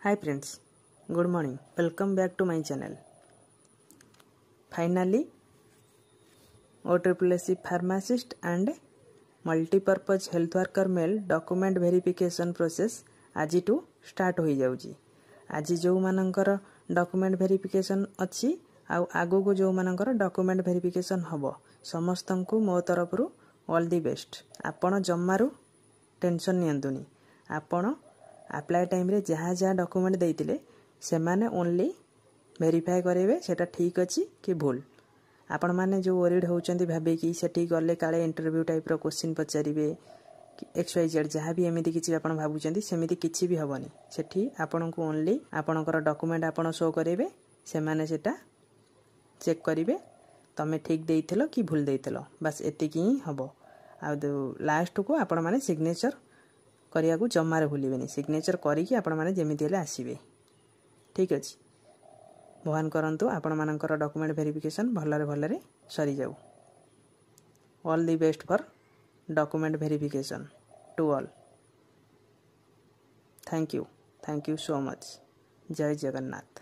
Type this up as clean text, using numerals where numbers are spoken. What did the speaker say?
Hi friends, good morning. Welcome back to my channel. Finally, OSSC pharmacist and multi-purpose health worker male document verification process आज to start हो जाउची। आज जो मानकर document verification अच्छी आगो को जो मानकर डॉक्यूमेंट वेरिफिकेशन हबो समस्त को मो तरफ रु ऑल दी बेस्ट। आपण जम्मारू टेंशन नियंतुनी। आपण अप्लाई टाइम रे जहाँ जहाँ डॉक्यूमेंट देइतिले से माने ओनली वेरीफाई करेबे सेटा ठीक अछि कि भूल। आपण माने जो वरीड होउचंती भाबे कि सेठी गले काले इंटरव्यू टाइप रो क्वेश्चन पचारिबे कि XYZ जहाँ भी एमिति किछि आपण भाबुचंती सेमिति किछि भी हबनी। सेठी आपण को ओनली आपणकर डॉक्यूमेंट आपण शो करेबे से माने सेटा चेक करिवे तमे ठीक देइथिलो कि भूल देइथिलो बस एतिकी ही हबो। आ लास्ट को आपण माने सिग्नेचर करिया को जमारे भूलिबेनी। सिग्नेचर करिकि आपण माने जेमिति हेले आसीबे। ठीक अछि। भगवान करंतु आपण मानकर डॉक्यूमेंट वेरिफिकेशन भलरे भलरे सरी जाऊ। All the best for document verification to all. Thank you so much. जय जगन्नाथ।